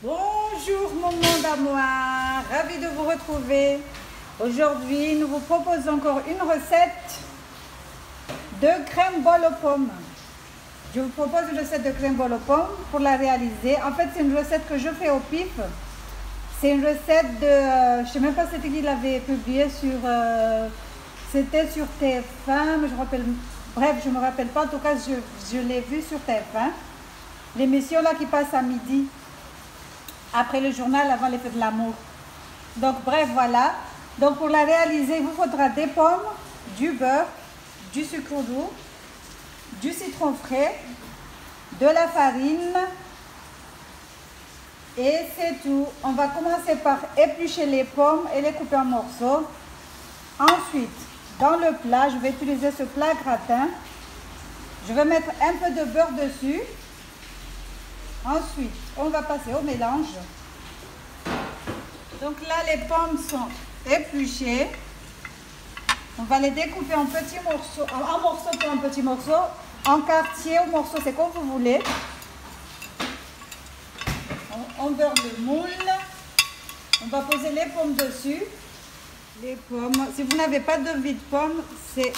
Bonjour mon monde à moi, ravi de vous retrouver. Aujourd'hui, nous vous proposons encore une recette de crème bol aux pommes. Je vous propose une recette de crème bol aux pommes. Pour la réaliser, en fait, c'est une recette que je fais au pif. C'est une recette de, je ne sais même pas c'était qui l'avait publié sur, c'était sur TF1, mais je rappelle, bref, je ne me rappelle pas. En tout cas, je l'ai vu sur TF1. L'émission là qui passe à midi. Après le journal, avant les feux de l'amour. Donc bref, voilà. Donc pour la réaliser, il vous faudra des pommes, du beurre, du sucre doux, du citron frais, de la farine et c'est tout. On va commencer par éplucher les pommes et les couper en morceaux. Ensuite, dans le plat, je vais utiliser ce plat gratin. Je vais mettre un peu de beurre dessus. Ensuite, on va passer au mélange. Donc là, les pommes sont épluchées. On va les découper en petits morceaux, en morceaux pour un petit morceau, en quartier ou morceaux, c'est comme vous voulez. On beurre le moule. On va poser les pommes dessus. Les pommes. Si vous n'avez pas de vie de pomme, c'est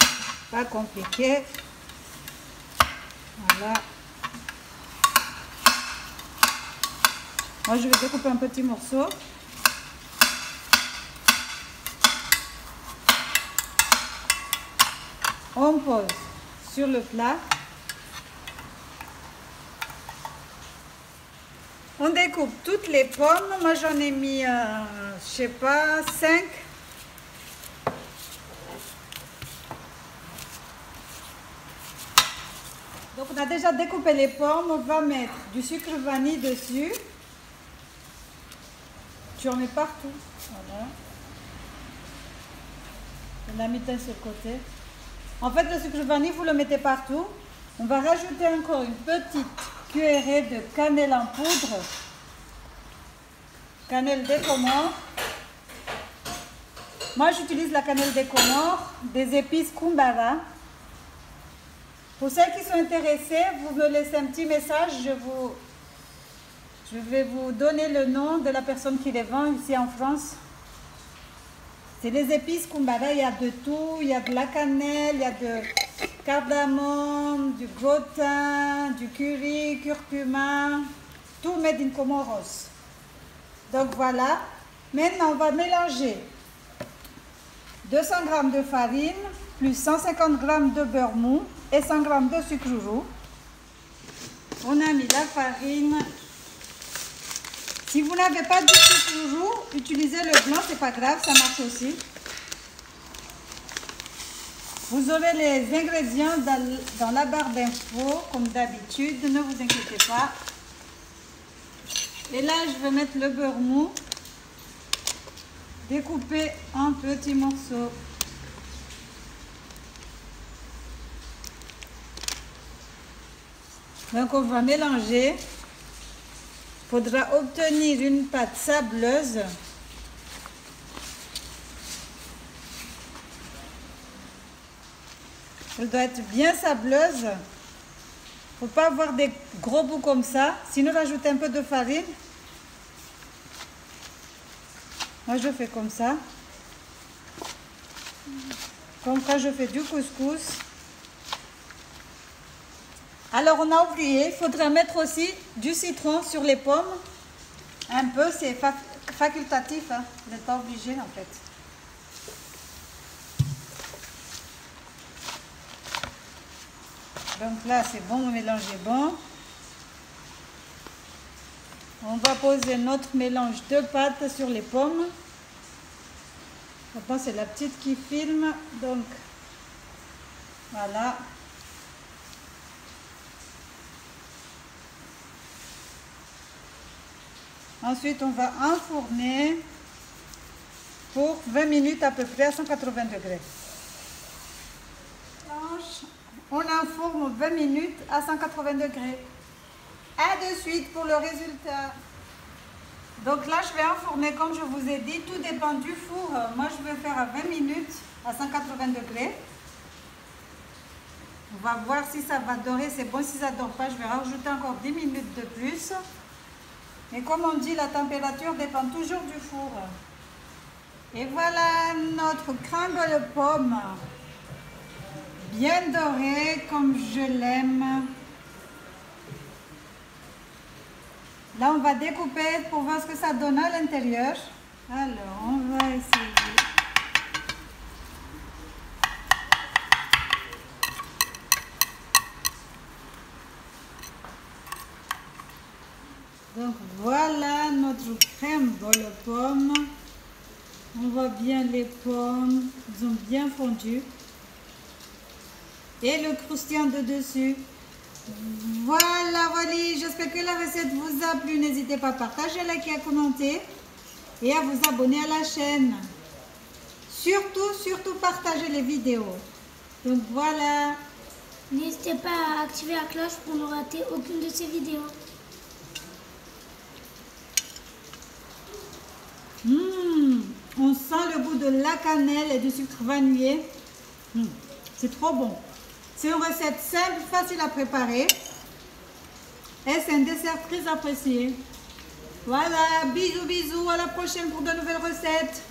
pas compliqué. Voilà. Moi, je vais découper un petit morceau. On pose sur le plat. On découpe toutes les pommes. Moi, j'en ai mis, je sais pas, 5. Donc, on a déjà découpé les pommes. On va mettre du sucre vanille dessus. Tu en mets partout. Voilà. On a mis un sur le côté. En fait, le sucre vanille, vous le mettez partout. On va rajouter encore une petite cuillerée de cannelle en poudre. Cannelle des Comores. Moi, j'utilise la cannelle des Comores, des épices Kumbara. Pour celles qui sont intéressées, vous me laissez un petit message. Je vais vous donner le nom de la personne qui les vend ici en France. C'est les épices Kumbara, il y a de tout, il y a de la cannelle, il y a de cardamome, du gros thym, du curry, curcuma, tout made in Comoros. Donc voilà, maintenant on va mélanger 200 g de farine, plus 150 g de beurre mou et 100 g de sucre roux. On a mis la farine. Si vous n'avez pas de sucre roux, utilisez le blanc, c'est pas grave, ça marche aussi. Vous aurez les ingrédients dans la barre d'infos, comme d'habitude, ne vous inquiétez pas. Et là, je vais mettre le beurre mou, découpé en petits morceaux. Donc, on va mélanger. Il faudra obtenir une pâte sableuse. Elle doit être bien sableuse. Il ne faut pas avoir des gros bouts comme ça. Sinon, rajoutez un peu de farine. Moi, je fais comme ça. Comme quand je fais du couscous. Alors, on a oublié, il faudrait mettre aussi du citron sur les pommes. Un peu, c'est facultatif, hein. Vous n'êtes pas obligé en fait. Donc là, c'est bon, mon mélange est bon. On va poser notre mélange de pâtes sur les pommes. Maintenant, c'est la petite qui filme. Donc, voilà. Ensuite, on va enfourner pour 20 minutes à peu près à 180 degrés. On enfourne 20 minutes à 180 degrés. À de suite pour le résultat. Donc là, je vais enfourner comme je vous ai dit. Tout dépend du four. Moi, je vais faire à 20 minutes à 180 degrés. On va voir si ça va dorer. C'est bon, si ça ne dort pas, je vais rajouter encore 10 minutes de plus. Et comme on dit, la température dépend toujours du four. Et voilà notre crème de pomme. Bien doré comme je l'aime. Là, on va découper pour voir ce que ça donne à l'intérieur. Alors, on va essayer. Donc, voilà notre crème bol aux pommes. On voit bien les pommes, ils ont bien fondu. Et le croustillant de dessus. Voilà, voilà, j'espère que la recette vous a plu. N'hésitez pas à partager, liker, à commenter et à vous abonner à la chaîne. Surtout, partagez les vidéos. Donc voilà. N'hésitez pas à activer la cloche pour ne rater aucune de ces vidéos. On sent le goût de la cannelle et du sucre vanillé. C'est trop bon. C'est une recette simple, facile à préparer. Et c'est un dessert très apprécié. Voilà, bisous, bisous. À la prochaine pour de nouvelles recettes.